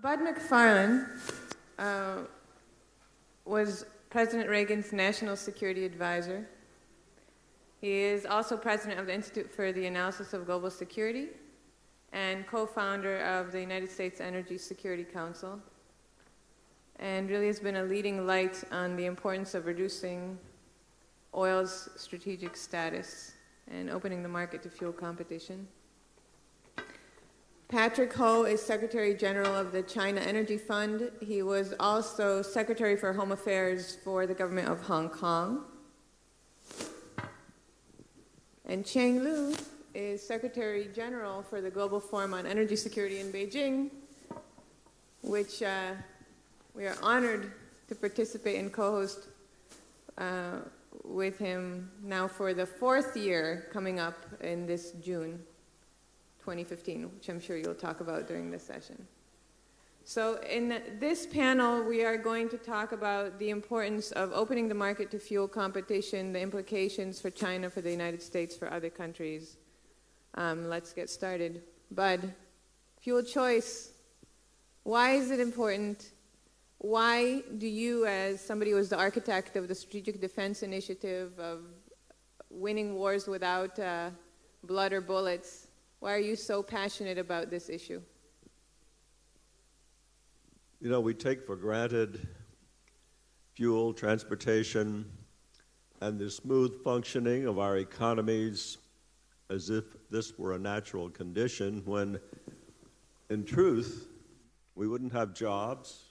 Bud McFarlane was President Reagan's National Security Advisor. He is also president of the Institute for the Analysis of Global Security and co-founder of the United States Energy Security Council, and really has been a leading light on the importance of reducing oil's strategic status and opening the market to fuel competition. Patrick Ho is Secretary General of the China Energy Fund. He was also Secretary for Home Affairs for the government of Hong Kong. And Cheng Lu is Secretary General for the Global Forum on Energy Security in Beijing, which we are honored to participate and co-host with him now for the fourth year coming up in this June 2015, which I'm sure you'll talk about during this session. So in this panel, we are going to talk about the importance of opening the market to fuel competition, the implications for China, for the United States, for other countries. Let's get started. Bud, fuel choice. Why is it important? Why do you, as somebody who was the architect of the Strategic Defense Initiative, of winning wars without blood or bullets, why are you so passionate about this issue? You know, we take for granted fuel, transportation, and the smooth functioning of our economies as if this were a natural condition, when, in truth, we wouldn't have jobs,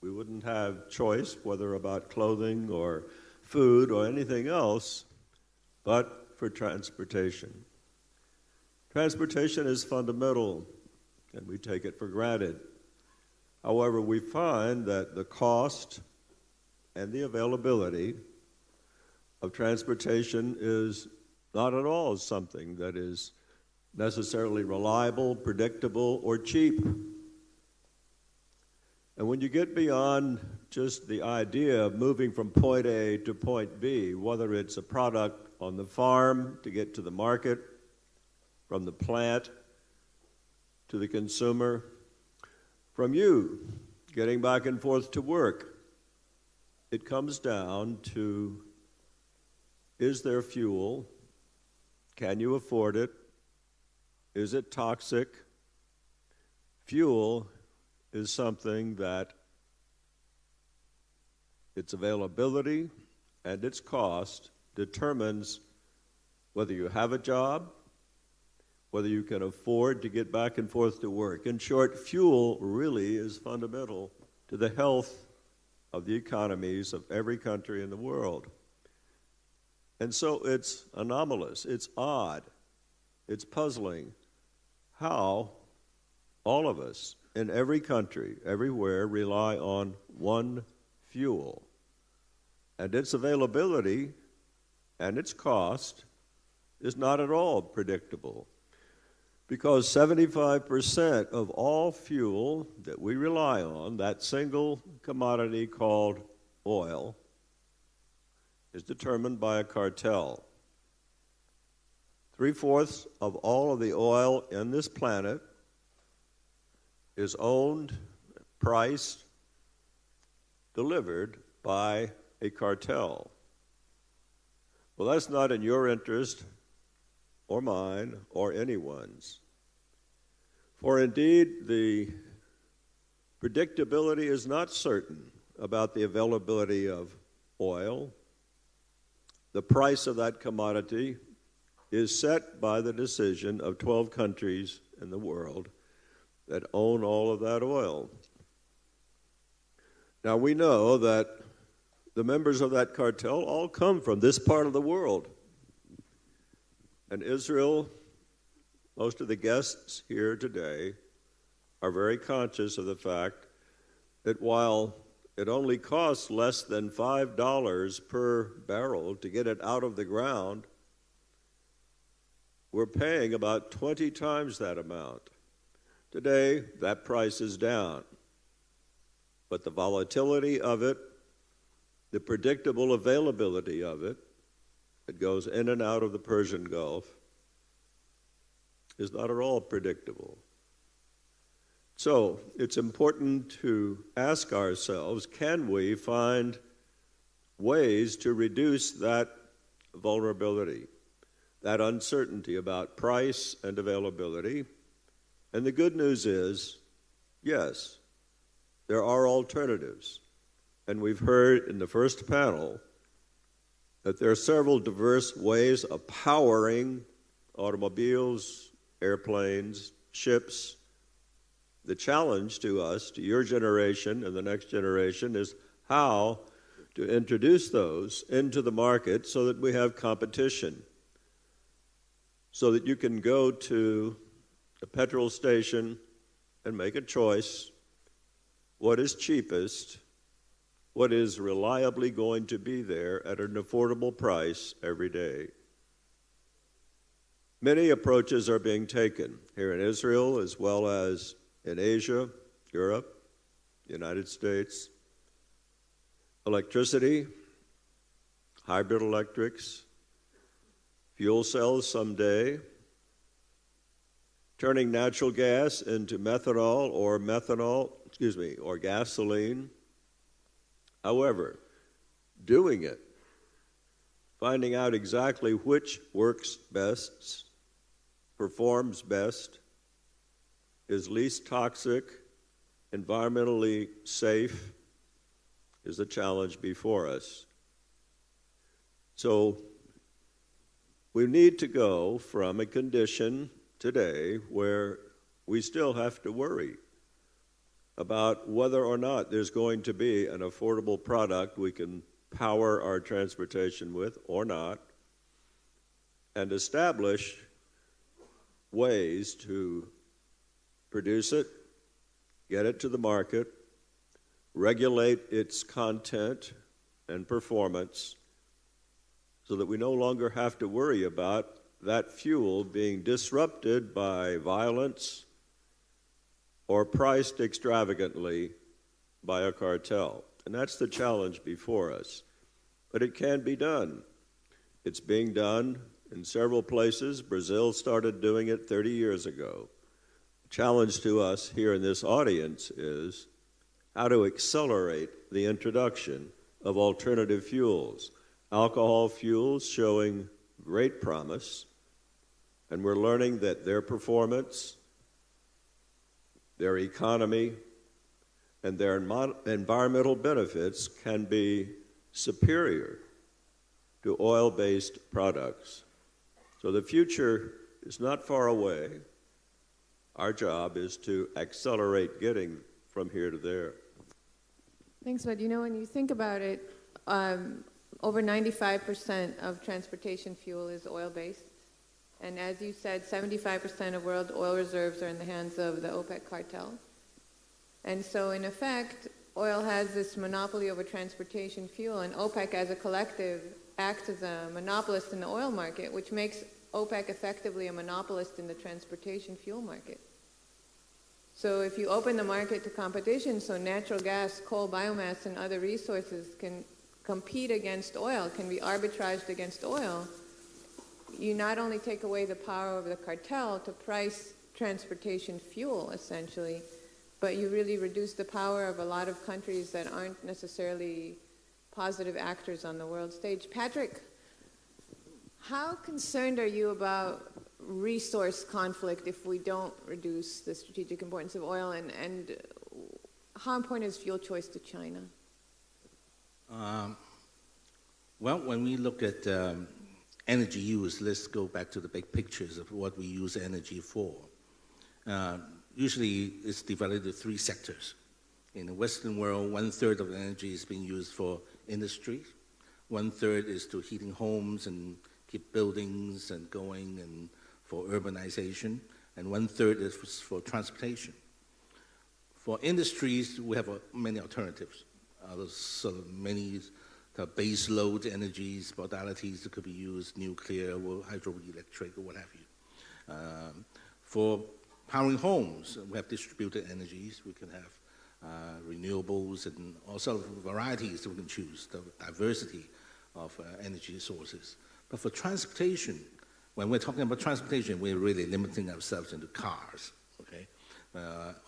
we wouldn't have choice, whether about clothing or food or anything else, but for transportation. Transportation is fundamental, and we take it for granted. However, we find that the cost and the availability of transportation is not at all something that is necessarily reliable, predictable, or cheap. And when you get beyond just the idea of moving from point A to point B, whether it's a product on the farm to get to the market, from the plant to the consumer, from you getting back and forth to work, it comes down to, is there fuel? Can you afford it? Is it toxic? Fuel is something that its availability and its cost determines whether you have a job, whether you can afford to get back and forth to work. In short, fuel really is fundamental to the health of the economies of every country in the world. And so it's anomalous, it's odd, it's puzzling how all of us in every country, everywhere, rely on one fuel. And its availability and its cost is not at all predictable, because 75% of all fuel that we rely on, that single commodity called oil, is determined by a cartel. 3/4 of all of the oil in this planet is owned, priced, delivered by a cartel. Well, that's not in your interest, or mine, or anyone's. For indeed, the predictability is not certain about the availability of oil. The price of that commodity is set by the decision of 12 countries in the world that own all of that oil. Now, we know that the members of that cartel all come from this part of the world. And Israel, most of the guests here today, are very conscious of the fact that while it only costs less than $5 per barrel to get it out of the ground, we're paying about 20 times that amount. Today, that price is down. But the volatility of it, the predictable availability of it, that goes in and out of the Persian Gulf, is not at all predictable. So it's important to ask ourselves, can we find ways to reduce that vulnerability, that uncertainty about price and availability? And the good news is, yes, there are alternatives. And we've heard in the first panel that there are several diverse ways of powering automobiles, airplanes, ships. The challenge to us, to your generation and the next generation, is how to introduce those into the market so that we have competition, so that you can go to a petrol station and make a choice, what is cheapest, what is reliably going to be there at an affordable price every day. Many approaches are being taken here in Israel as well as in Asia, Europe, the United States. Electricity, hybrid electrics, fuel cells someday, turning natural gas into methanol or gasoline. However, doing it, finding out exactly which works best, performs best, is least toxic, environmentally safe, is the challenge before us. So we need to go from a condition today where we still have to worry about whether or not there's going to be an affordable product we can power our transportation with or not, and establish ways to produce it, get it to the market, regulate its content and performance so that we no longer have to worry about that fuel being disrupted by violence or priced extravagantly by a cartel. And that's the challenge before us. But it can be done. It's being done in several places. Brazil started doing it 30 years ago. The challenge to us here in this audience is how to accelerate the introduction of alternative fuels. Alcohol fuels showing great promise, and we're learning that their performance, their economy, and their environmental benefits can be superior to oil-based products. So the future is not far away. Our job is to accelerate getting from here to there. Thanks, Bud. You know, when you think about it, over 95% of transportation fuel is oil-based. And as you said, 75% of world oil reserves are in the hands of the OPEC cartel. And so, in effect, oil has this monopoly over transportation fuel, and OPEC as a collective acts as a monopolist in the oil market, which makes OPEC effectively a monopolist in the transportation fuel market. So if you open the market to competition, so natural gas, coal, biomass, and other resources can compete against oil, can be arbitraged against oil, you not only take away the power of the cartel to price transportation fuel, essentially, but you really reduce the power of a lot of countries that aren't necessarily positive actors on the world stage. Patrick, how concerned are you about resource conflict if we don't reduce the strategic importance of oil, and how important is fuel choice to China? Well, when we look at energy use, let's go back to the big pictures of what we use energy for. Usually it's divided into three sectors. In the Western world, 1/3 of the energy is being used for industry, 1/3 is to heating homes and keep buildings and going and for urbanization, and 1/3 is for transportation. For industries, we have many alternatives. So many base load energies, modalities that could be used, nuclear, or hydroelectric, or what have you. For powering homes, we have distributed energies. We can have renewables and also varieties that we can choose, the diversity of energy sources. But for transportation, when we're talking about transportation, we're really limiting ourselves into cars, okay?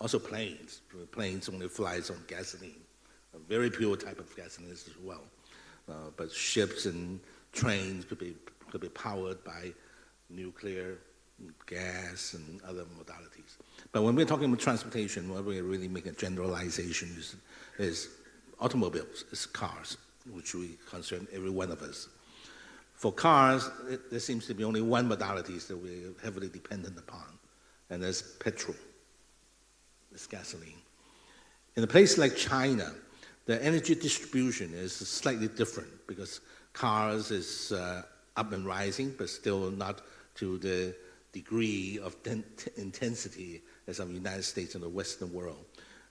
Also planes. Planes only flies on gasoline, a very pure type of gasoline as well. But ships and trains could be powered by nuclear, gas, and other modalities. But when we're talking about transportation, what we're really making a generalization is automobiles, is cars, which we concern every one of us. For cars, there seems to be only one modality that we're heavily dependent upon, and that's petrol, it's gasoline. In a place like China, the energy distribution is slightly different because cars is up and rising, but still not to the degree of intensity as of the United States and the Western world.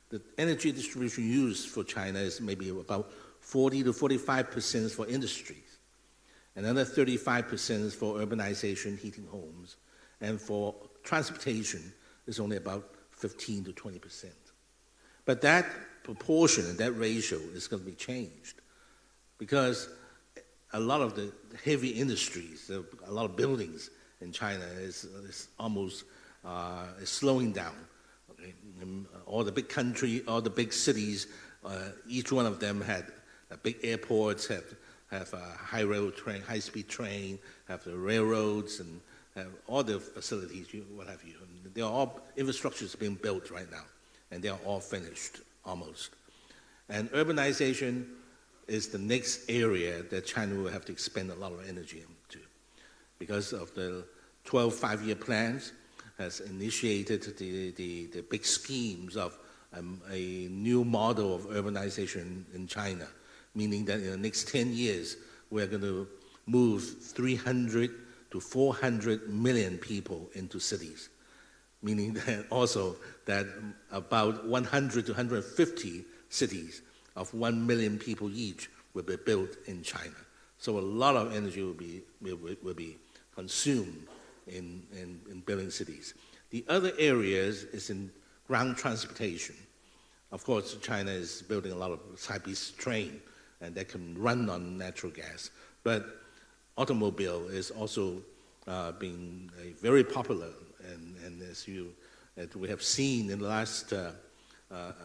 The energy distribution used for China is maybe about 40 to 45% for industries. Another 35% is for urbanization, heating homes, and for transportation is only about 15 to 20%. But that proportion and that ratio is going to be changed because a lot of the heavy industries, a lot of buildings in China is almost slowing down. Okay? All the big big cities, each one of them had big airports, have a high-speed train, have the railroads, and have all the facilities, what have you. And they're all infrastructures being built right now, and they are all finished almost. And urbanization is the next area that China will have to expend a lot of energy into, because of the 12 five-year plans has initiated the big schemes of a new model of urbanization in China, meaning that in the next 10 years, we're going to move 300 to 400 million people into cities, meaning that also that about 100 to 150 cities of 1 million people each will be built in China. So a lot of energy will be consumed in building cities. The other areas is in ground transportation. Of course, China is building a lot of high-speed train, and that can run on natural gas. But automobile is also being very popular, and as we have seen in the last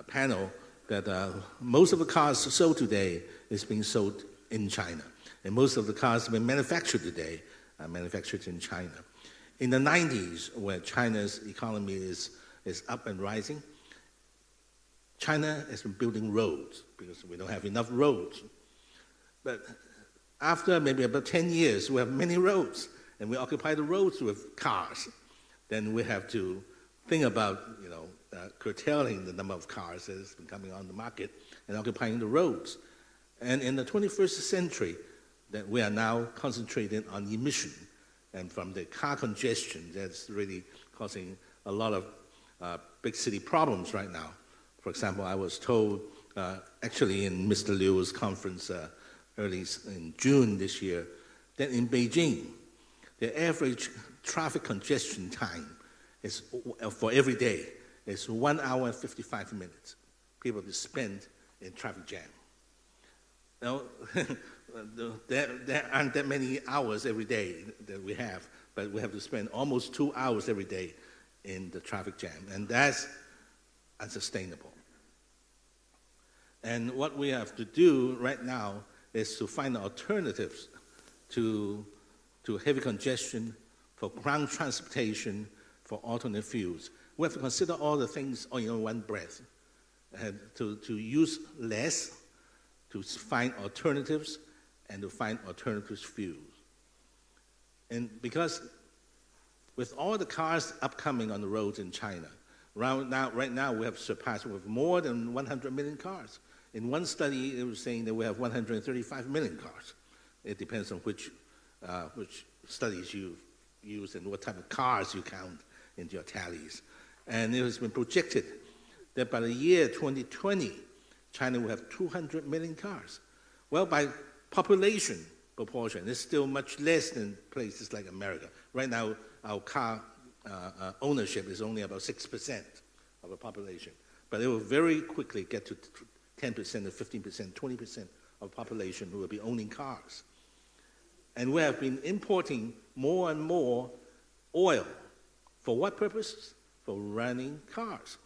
panel, that most of the cars sold today is being sold in China, and most of the cars being manufactured today are manufactured in China. In the 90s, where China's economy is up and rising, China has been building roads because we don't have enough roads. But after maybe about 10 years, we have many roads, and we occupy the roads with cars. Then we have to think about, curtailing the number of cars that has been coming on the market and occupying the roads. And in the 21st century, that we are now concentrating on emission, and from the car congestion that's really causing a lot of big city problems right now. For example, I was told, actually in Mr. Liu's conference early in June this year, that in Beijing, the average traffic congestion time is for every day is 1 hour and 55 minutes. People to spend in traffic jam. Now, there aren't that many hours every day that we have, but we have to spend almost 2 hours every day in the traffic jam, and that's unsustainable. And what we have to do right now is to find alternatives to heavy congestion, for ground transportation, for alternate fuels. We have to consider all the things in one breath, and to use less, to find alternatives, and to find alternative fuels. And because with all the cars upcoming on the roads in China, right now we have surpassed with more than 100 million cars. In one study, it was saying that we have 135 million cars. It depends on which studies you use and what type of cars you count into your tallies. And it has been projected that by the year 2020, China will have 200 million cars. Well, by population proportion, it's still much less than places like America. Right now, our car ownership is only about 6% of the population. But it will very quickly get to 10% or 15%, 20% of the population who will be owning cars. And we have been importing more and more oil. For what purposes? for running cars.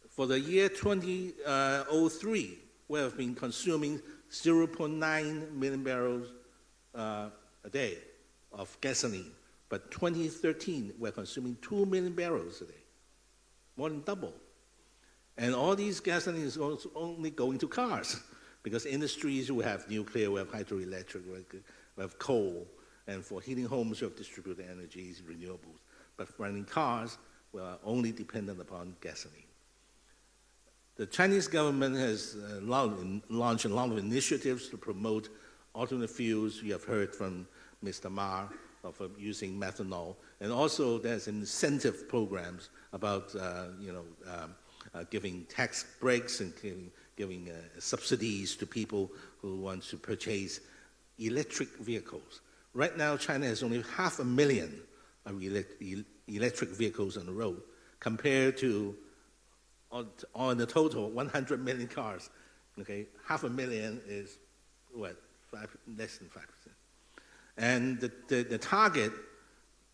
For the year 2003, we have been consuming 0.9 million barrels a day of gasoline. But 2013, we're consuming 2 million barrels a day, more than double. And all these gasoline is also only going to cars, because industries, we have nuclear, we have hydroelectric, we have coal, and for heating homes, we have distributed energies, renewables. But for running cars, we are only dependent upon gasoline. The Chinese government has launched a lot of initiatives to promote alternate fuels. You have heard from Mr. Ma of using methanol, and also there's incentive programs about giving tax breaks and giving subsidies to people who want to purchase electric vehicles. Right now, China has only 500,000 of electric vehicles on the road, compared to on the total 100 million cars. Okay, 500,000 is what, less than 5%. And the target,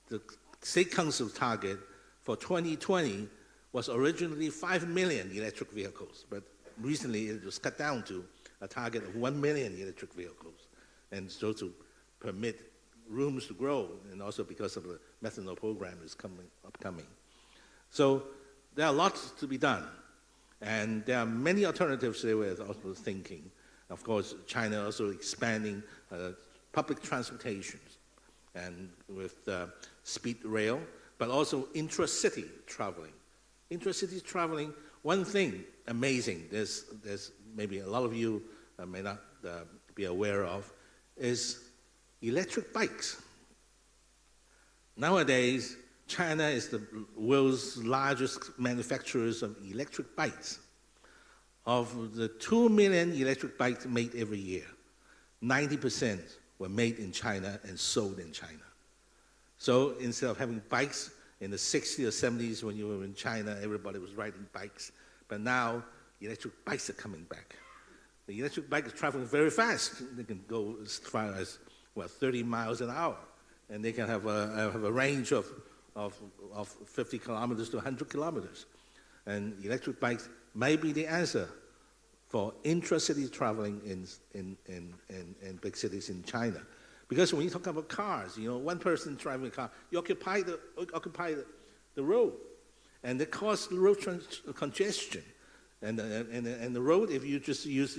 the State Council target for 2020 was originally 5 million electric vehicles, but recently it was cut down to a target of 1 million electric vehicles, and so to permit rooms to grow, and also because of the methanol program is upcoming. So there are lots to be done, and there are many alternatives they were also thinking. Of course, China also expanding public transportation, and with speed rail, but also intra-city traveling. Intra-city traveling, one thing amazing, there's maybe a lot of you may not be aware of, is electric bikes. Nowadays, China is the world's largest manufacturers of electric bikes. Of the 2 million electric bikes made every year, 90% were made in China and sold in China. So instead of having bikes in the 60s or 70s when you were in China, everybody was riding bikes. But now, electric bikes are coming back. The electric bike is traveling very fast. They can go as far as, 30 miles an hour. And they can have a range of 50 kilometers to 100 kilometers. And electric bikes may be the answer for intra-city traveling in big cities in China. Because when you talk about cars, one person driving a car, you occupy the road. And it causes road congestion. And the road, if you just use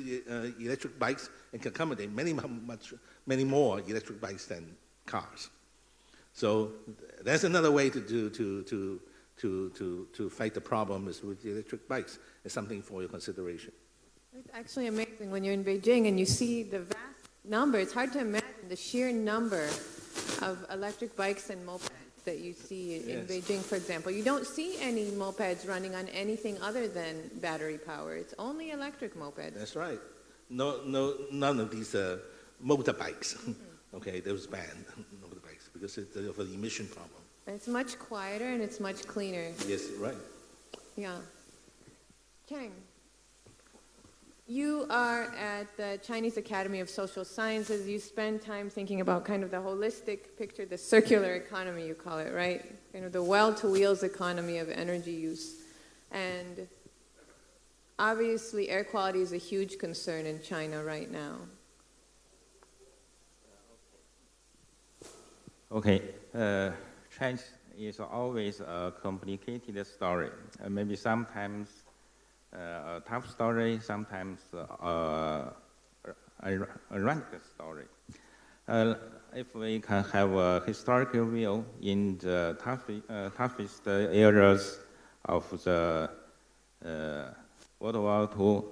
electric bikes, it can accommodate many more electric bikes than cars. So that's another way to fight the problem is with the electric bikes. It's something for your consideration. It's actually amazing when you're in Beijing and you see the vast number. It's hard to imagine the sheer number of electric bikes and mopeds that you see in Beijing, for example. You don't see any mopeds running on anything other than battery power. It's only electric mopeds. That's right. None of these motorbikes. Okay, those banned motorbikes because of the emission problem. It's much quieter and it's much cleaner. Yes, right. Yeah. Chang, you are at the Chinese Academy of Social Sciences. You spend time thinking about kind of the holistic picture, the circular economy, you call it, right? Kind of the well-to-wheels economy of energy use. And obviously, air quality is a huge concern in China right now. Okay. Change is always a complicated story. Maybe sometimes a tough story, sometimes a random story. If we can have a historical view in the toughest areas of the World War II,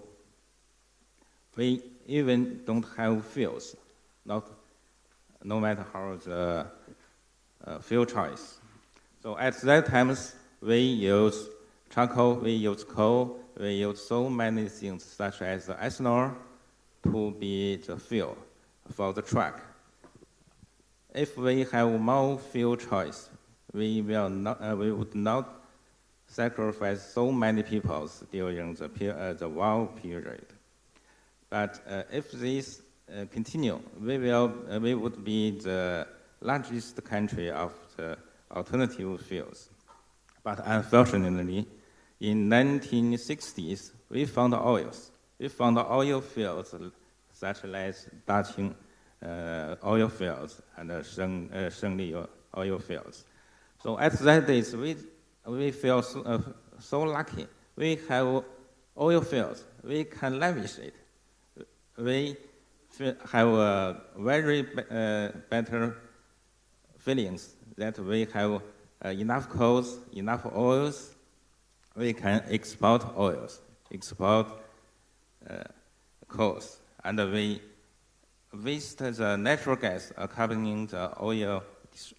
we even don't have fuels, no matter how the fuel choice. So at that time, we use charcoal, we use coal, we use so many things such as ethanol to be the fuel for the truck. If we have more fuel choice, we would not sacrifice so many people during the war period. But if this continue, we would be the largest country of the alternative fuels. But unfortunately, in 1960s, we found oils. We found oil fields such as Daqing oil fields and Shengli oil fields. So at that days, we feel so lucky. We have oil fields. We can lavish it. We have a very better feelings that we have enough coals, enough oils. We can export oils, export coals, and we waste the natural gas accompanying the oil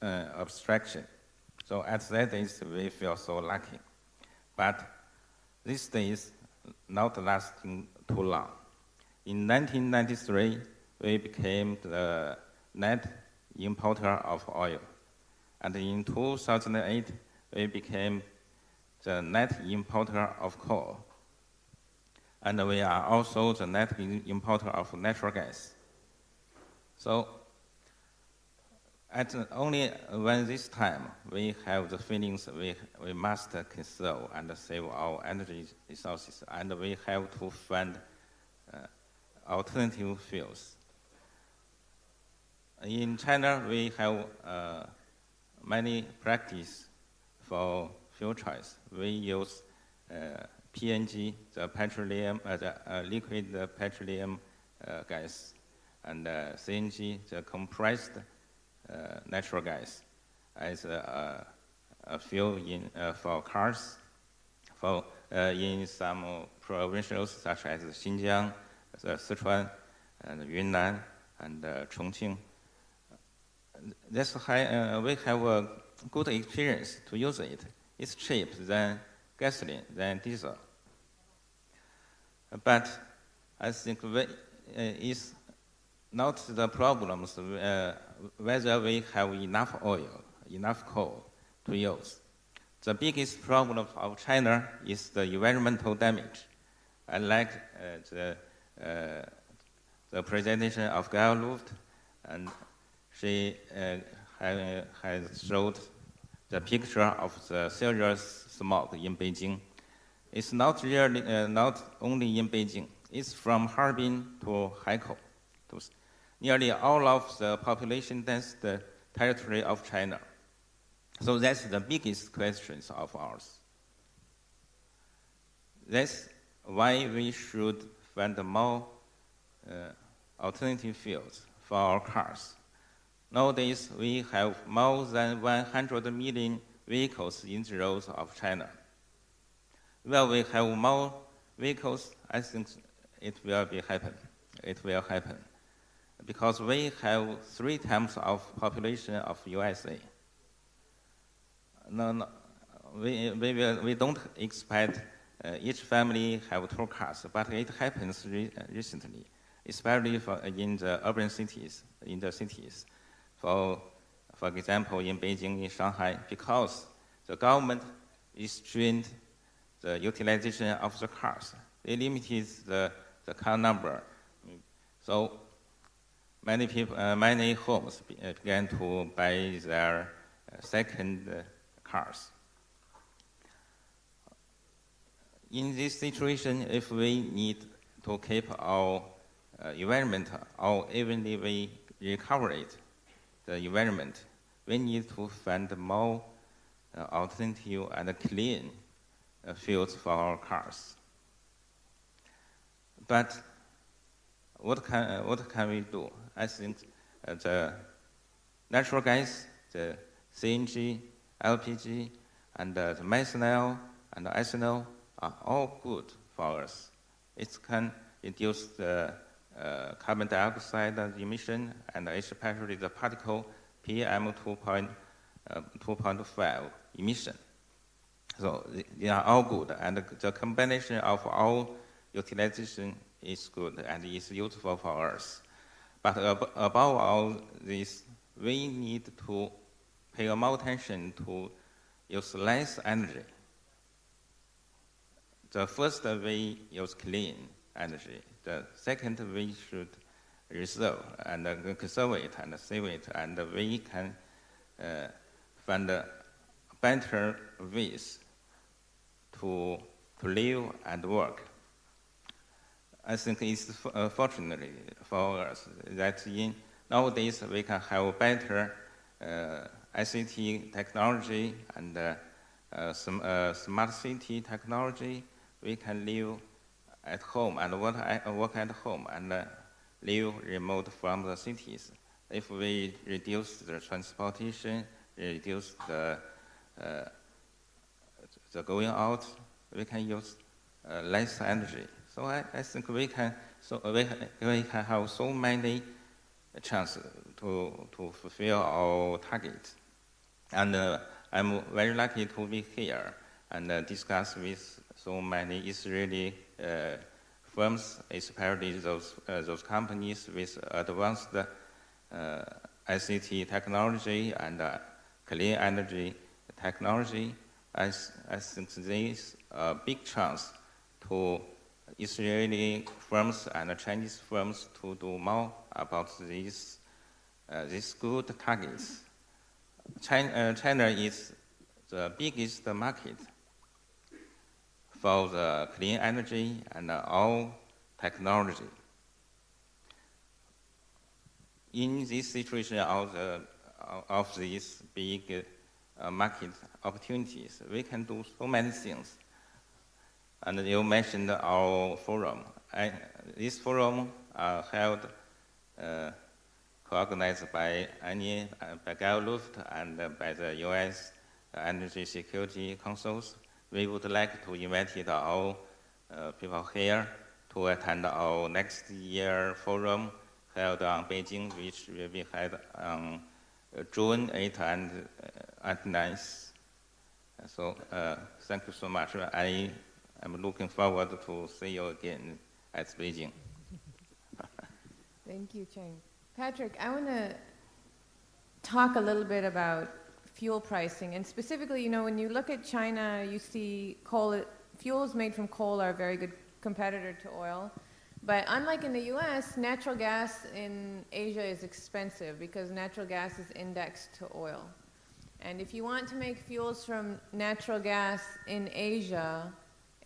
abstraction. So at that days, we feel so lucky. But these days, not lasting too long. In 1993, we became the net importer of oil. And in 2008, we became the net importer of coal. And we are also the net importer of natural gas. So only when this time we have the feelings we must conserve and save our energy resources, and we have to find alternative fuels. In China, we have many practices for fuel choice. We use PNG, the petroleum, liquid petroleum gas, and CNG, the compressed natural gas, as a fuel for cars, in some provincials such as Xinjiang, Sichuan, and Yunnan, and Chongqing. That's why we have a good experience to use it. It's cheap than gasoline, than diesel. But I think it's not the problems whether we have enough oil, enough coal to use. The biggest problem of China is the environmental damage. I like the presentation of Gail Luft, and she has showed the picture of the serious smog in Beijing. It's not really, not only in Beijing. It's from Harbin to Haikou. Nearly all of the population dense the territory of China. So that's the biggest questions of ours. That's why we should find more alternative fuels for our cars. Nowadays, we have more than 100 million vehicles in the roads of China. Well, we have more vehicles, I think it will happen. It will happen. Because we have 3 times of population of USA. We don't expect each family have 2 cars, but it happens recently, especially in the urban cities, in the cities. For example, in Beijing, in Shanghai, because the government restrained the utilization of the cars. They limited the car number. So many people, many homes began to buy their second cars. In this situation, if we need to keep our environment, or even if we recover it, the environment, we need to find more alternative and clean fuels for our cars. But what can we do? I think the natural gas, the CNG, LPG, and the methanol and the ethanol are all good for us. It can reduce the carbon dioxide emission and especially the particle PM2.5 emission. So they are all good, and the combination of all utilization is good and is useful for us. But above all this, we need to pay more attention to use less energy. The first, we use clean energy. The second, we should reserve and conserve it and save it, and we can find better ways to live and work. I think it's fortunately for us that nowadays we can have better ICT technology and smart city technology. We can live at home and work at home and live remote from the cities. If we reduce the transportation, reduce the going out, we can use less energy. So I think we can have so many chances to fulfill our targets. And I'm very lucky to be here and discuss with so many Israeli firms, especially those companies with advanced ICT technology and clean energy technology. I think there is a big chance to Israeli firms and Chinese firms to do more about these good targets. China is the biggest market for the clean energy and all technology. In this situation of these big market opportunities, we can do so many things. And you mentioned our forum. This forum held, co-organized by Guy Luft and by the U.S. Energy Security Councils. We would like to invite all people here to attend our next year forum held on Beijing, which will be held on June 8th and 9th. So thank you so much. I'm looking forward to see you again at Beijing. Thank you, Cheng. Patrick, I want to talk a little bit about fuel pricing. And specifically, when you look at China, you see fuels made from coal are a very good competitor to oil. But unlike in the US, natural gas in Asia is expensive because natural gas is indexed to oil. And if you want to make fuels from natural gas in Asia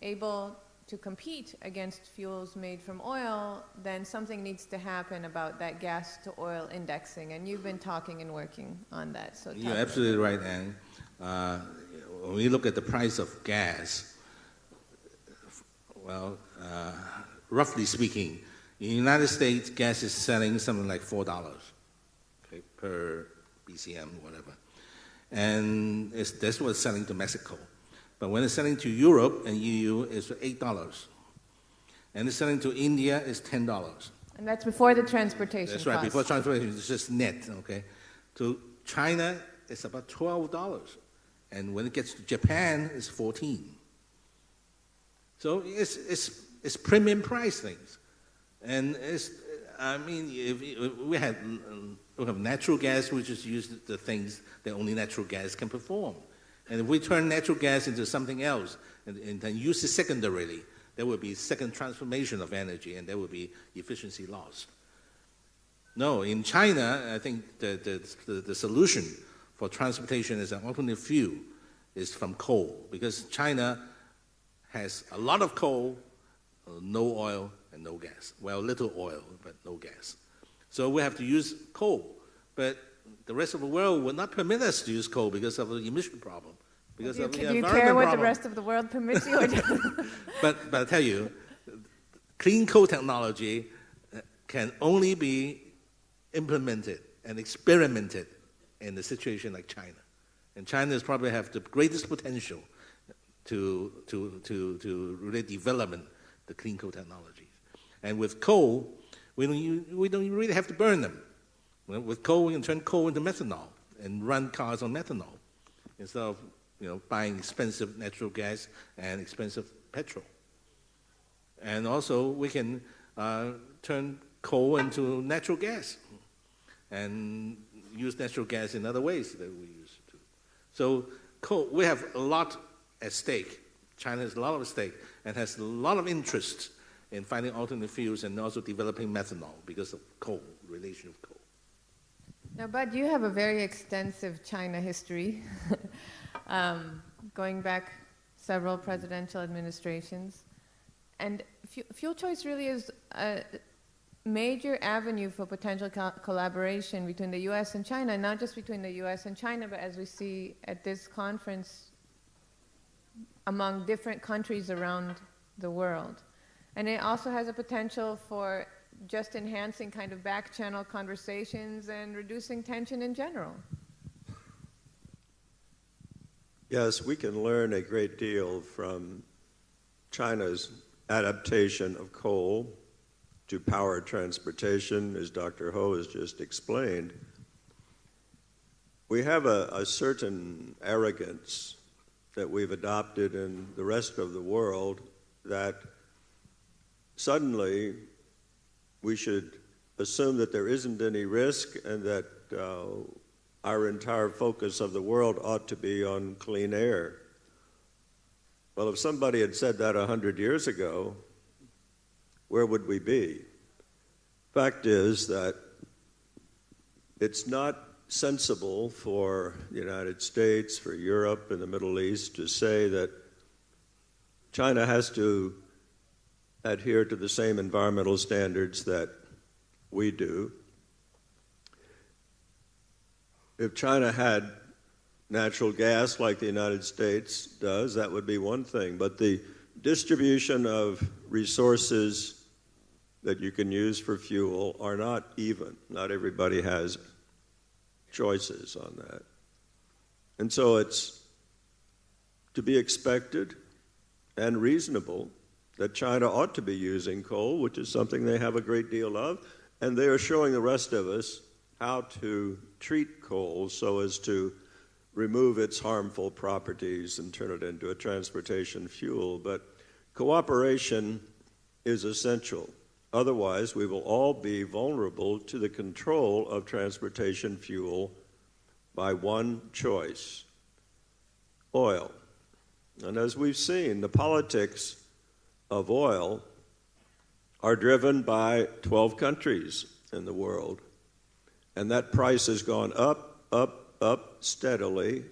able to compete against fuels made from oil, then something needs to happen about that gas to oil indexing. And you've been talking and working on that. So you're absolutely right, Anne. When we look at the price of gas, well, roughly speaking, in the United States, gas is selling something like $4 per BCM, whatever. And that's what it's selling to Mexico. But when it's selling to Europe and EU, it's $8. And it's selling to India, it's $10. And that's before the transportation That's right, cost. before transportation, it's just net, okay? To China, it's about $12. And when it gets to Japan, it's $14. So it's premium price things. And if we have natural gas, we just use the things that only natural gas can perform. And if we turn natural gas into something else and then use it secondarily, there will be second transformation of energy and there will be efficiency loss. No, in China, I think the solution for transportation as an alternative fuel is from coal, because China has a lot of coal, no oil, and no gas. Well, little oil, but no gas. So we have to use coal. But the rest of the world will not permit us to use coal because of the emission problem. Because of the Do you environment care what problem. the rest of the world permits you? Or But I tell you, clean coal technology can only be implemented and experimented in a situation like China. And China probably have the greatest potential to really develop the clean coal technologies. And with coal, we don't really have to burn them. With coal, we can turn coal into methanol and run cars on methanol instead of buying expensive natural gas and expensive petrol. And also, we can turn coal into natural gas and use natural gas in other ways that we use to. So coal, we have a lot at stake. China has a lot at stake and has a lot of interest in finding alternate fuels and also developing methanol because of coal, relation of coal. Now, Bud, you have a very extensive China history. going back several presidential administrations. And fuel choice really is a major avenue for potential collaboration between the U.S. and China, not just between the U.S. and China, but as we see at this conference, among different countries around the world. And it also has a potential for just enhancing kind of back-channel conversations and reducing tension in general. Yes, we can learn a great deal from China's adaptation of coal to power transportation, as Dr. Ho has just explained. We have a certain arrogance that we've adopted in the rest of the world that suddenly we should assume that there isn't any risk and that our entire focus of the world ought to be on clean air. Well, if somebody had said that 100 years ago, where would we be? Fact is that it's not sensible for the United States, for Europe and the Middle East to say that China has to adhere to the same environmental standards that we do. If China had natural gas like the United States does, that would be one thing. But the distribution of resources that you can use for fuel are not even. Not everybody has choices on that. And so it's to be expected and reasonable that China ought to be using coal, which is something they have a great deal of, and they are showing the rest of us how to treat coal so as to remove its harmful properties and turn it into a transportation fuel. But cooperation is essential. Otherwise, we will all be vulnerable to the control of transportation fuel by one choice, oil. And as we've seen, the politics of oil are driven by 12 countries in the world. And that price has gone up, up, up steadily,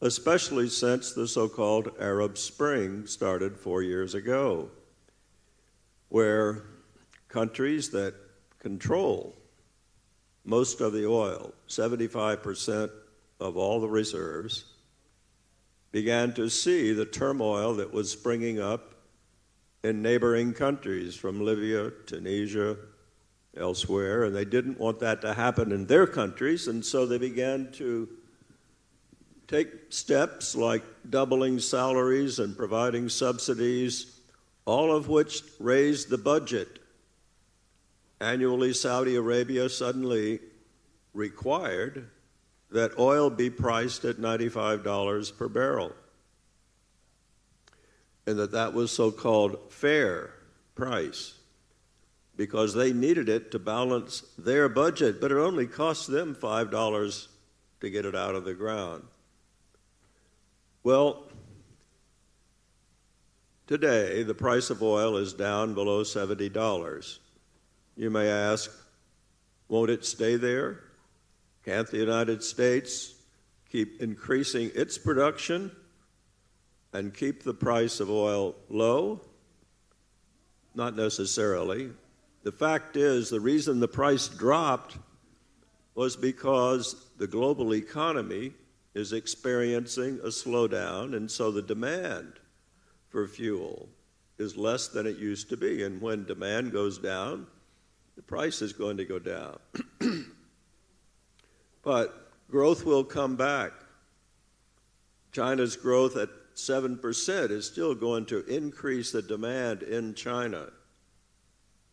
especially since the so-called Arab Spring started 4 years ago, where countries that control most of the oil, 75% of all the reserves, began to see the turmoil that was springing up in neighboring countries from Libya, Tunisia, elsewhere, and they didn't want that to happen in their countries, and so they began to take steps like doubling salaries and providing subsidies, all of which raised the budget. Annually, Saudi Arabia suddenly required that oil be priced at $95 per barrel, and that was so-called fair price, because they needed it to balance their budget, but it only cost them $5 to get it out of the ground. Well, today the price of oil is down below $70. You may ask, won't it stay there? Can't the United States keep increasing its production and keep the price of oil low? Not necessarily. The fact is, the reason the price dropped was because the global economy is experiencing a slowdown, and so the demand for fuel is less than it used to be. And when demand goes down, the price is going to go down. But growth will come back. China's growth at 7% is still going to increase the demand in China.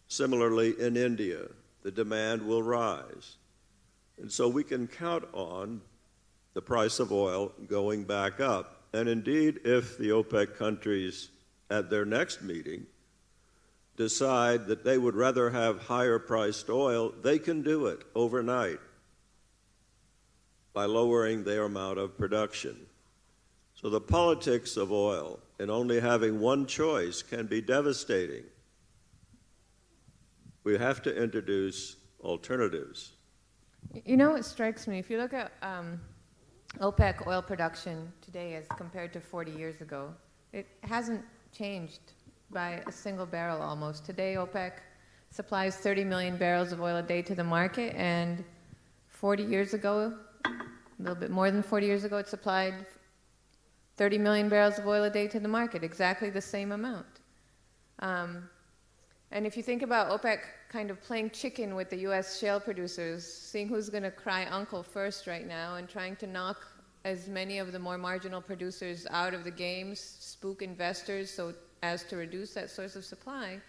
Similarly, in India, the demand will rise. And so we can count on the price of oil going back up. And indeed, if the OPEC countries at their next meeting decide that they would rather have higher priced oil, they can do it overnight by lowering their amount of production. So the politics of oil and only having one choice can be devastating. We have to introduce alternatives. You know what strikes me? If you look at OPEC oil production today as compared to 40 years ago, it hasn't changed by a single barrel almost. Today, OPEC supplies 30 million barrels of oil a day to the market, and 40 years ago, a little bit more than 40 years ago, it supplied 30 million barrels of oil a day to the market, exactly the same amount. And if you think about OPEC kind of playing chicken with the U.S. shale producers, seeing who's going to cry uncle first right now and trying to knock as many of the more marginal producers out of the game, spook investors so as to reduce that source of supply,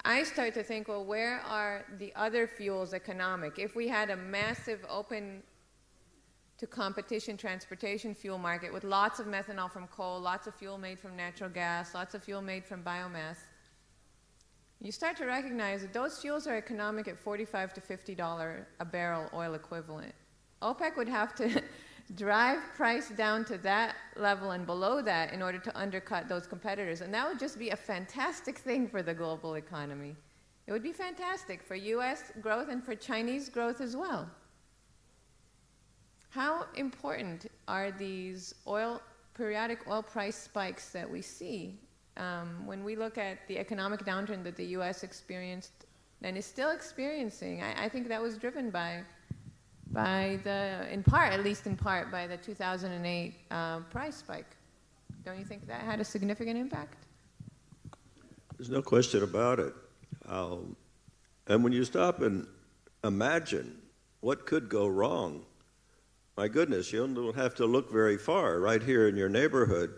I start to think, well, where are the other fuels economic? If we had a massive open to competition transportation fuel market with lots of methanol from coal, lots of fuel made from natural gas, lots of fuel made from biomass, you start to recognize that those fuels are economic at $45 to $50 a barrel oil equivalent. OPEC would have to drive price down to that level and below that in order to undercut those competitors. And that would just be a fantastic thing for the global economy. It would be fantastic for U.S. growth and for Chinese growth as well. How important are these periodic oil price spikes that we see when we look at the economic downturn that the U.S. experienced and is still experiencing? I think that was driven by at least in part, by the 2008 price spike. Don't you think that had a significant impact? There's no question about it. And when you stop and imagine what could go wrong, my goodness, you don't have to look very far. Right here in your neighborhood,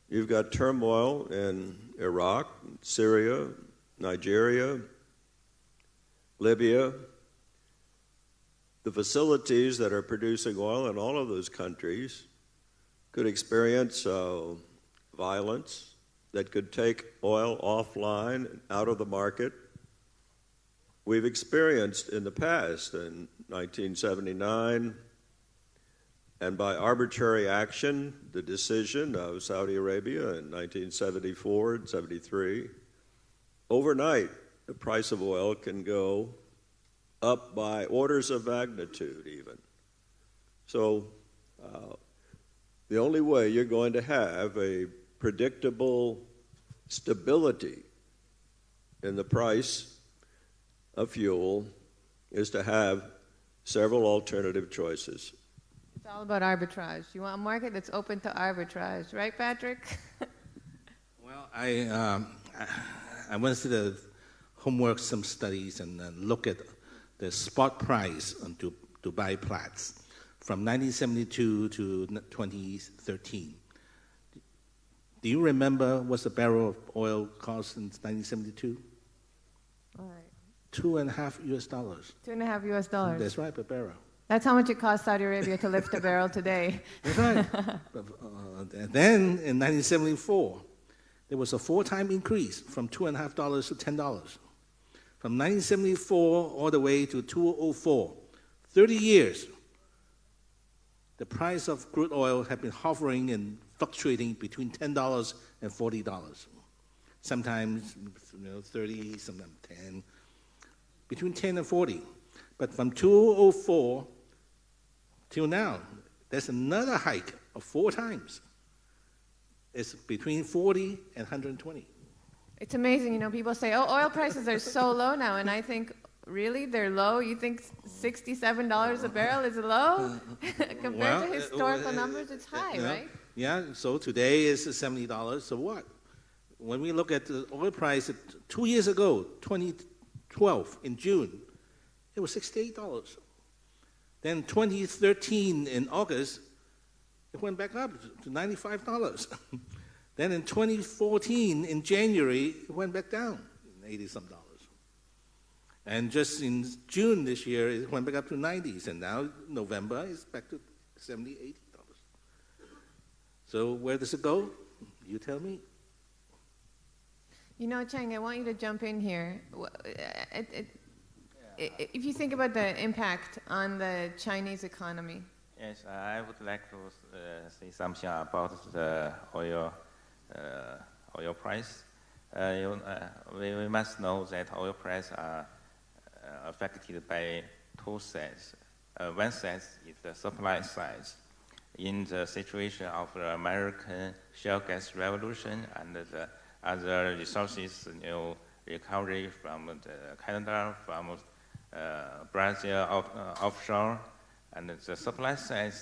you've got turmoil in Iraq, Syria, Nigeria, Libya. The facilities that are producing oil in all of those countries could experience violence that could take oil offline, out of the market. We've experienced in the past, in 1979, and by arbitrary action, the decision of Saudi Arabia in 1974 and 73, overnight, the price of oil can go up by orders of magnitude even. So the only way you're going to have a predictable stability in the price of fuel is to have several alternative choices. It's all about arbitrage. You want a market that's open to arbitrage, right, Patrick? Well, I went through the homework, some studies, and look at the spot price on Dubai Platts from 1972 to 2013. Do you remember what the barrel of oil cost in 1972? All right. $2.50 US. $2.50 US. That's right, per barrel. That's how much it costs Saudi Arabia to lift a barrel today. That's right. Then in 1974, there was a 4-time increase from $2.50 to $10. From 1974 all the way to 2004, 30 years, the price of crude oil had been hovering and fluctuating between $10 and $40. Sometimes 30, sometimes 10, between 10 and 40. But from 2004 till now, there's another hike of 4 times. It's between 40 and 120. It's amazing, people say, oh, oil prices are so low now, and I think, really, they're low? You think $67 a barrel is low? Compared to historical numbers, it's high, right? Yeah, so today is $70, so what? When we look at the oil price 2 years ago, 2012, in June, it was $68. Then 2013, in August, it went back up to $95. Then in 2014, in January, it went back down, $80-some. And just in June this year, it went back up to 90s, and now November is back to $70, $80. So where does it go? You tell me. Chang, I want you to jump in here. If you think about the impact on the Chinese economy. Yes, I would like to say something about the oil price. We must know that oil prices are affected by 2 sides. One side is the supply side. In the situation of the American shale gas revolution and the other resources, recovery from Canada, from Brazil offshore, and the supply side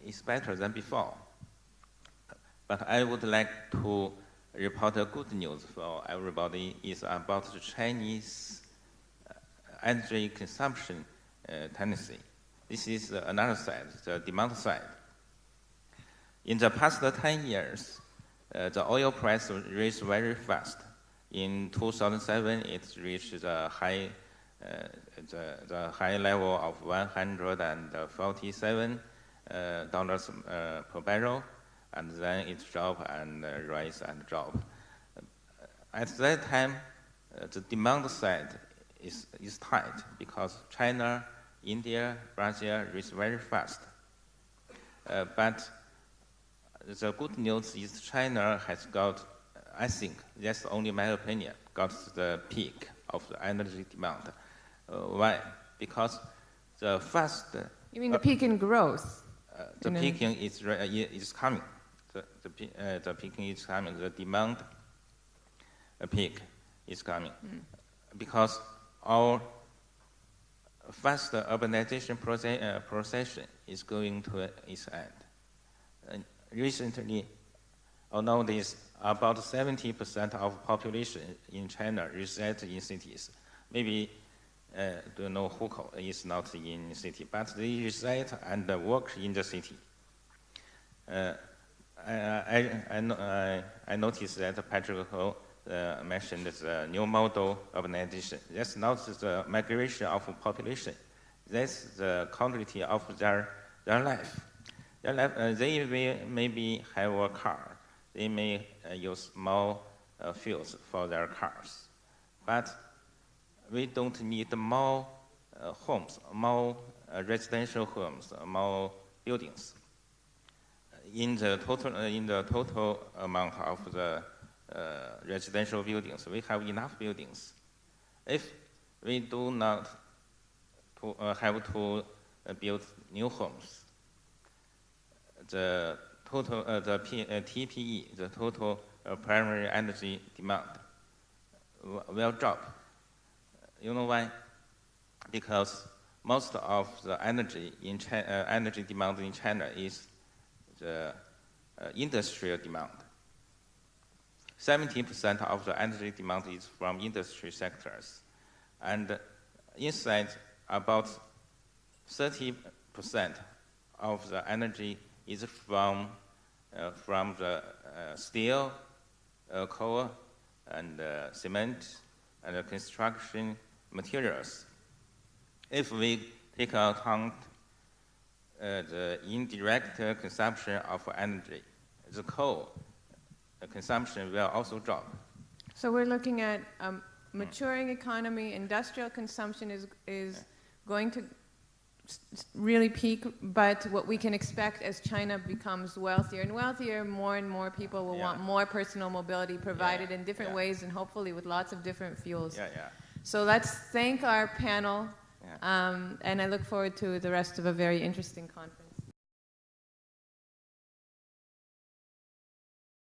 is better than before. But I would like to report a good news for everybody is about the Chinese energy consumption tendency. This is another side, the demand side. In the past 10 years, the oil price raised very fast. In 2007, it reached the high level of $147 per barrel, and then it dropped and rise and drop. At that time, the demand side is tight because China, India, Brazil raised very fast. But the good news is China has got, I think, that's only my opinion, got the peak of the energy demand. Why? Because the fast... You mean the peak in growth? The peaking is coming. The peaking is coming. The demand peak is coming. Because our fast urbanization process is going to its end. Recently, or nowadays, about 70% of population in China reside in cities. Maybe do you know Hukou is not in city, but they reside and work in the city. I noticed that Patrick Ho mentioned the new model urbanization. That's not the migration of population. That's the quality of their life. They may maybe have a car. They may use more fuels for their cars. But we don't need more homes, more residential homes, more buildings. In the total amount of the residential buildings, we have enough buildings. If we do not have to build new homes, the total TPE, the total primary energy demand, will drop. You know why? Because most of the energy demand in China is the industrial demand. 70% of the energy demand is from industry sectors, and inside about 30% of the energy is from the steel, coal, and cement, and construction materials. If we take account the indirect consumption of energy, the coal consumption will also drop. So we're looking at a maturing economy. Industrial consumption is going to really peak, but what we can expect as China becomes wealthier and wealthier, more and more people will want more personal mobility provided in different ways and hopefully with lots of different fuels. So let's thank our panel, and I look forward to the rest of a very interesting conference.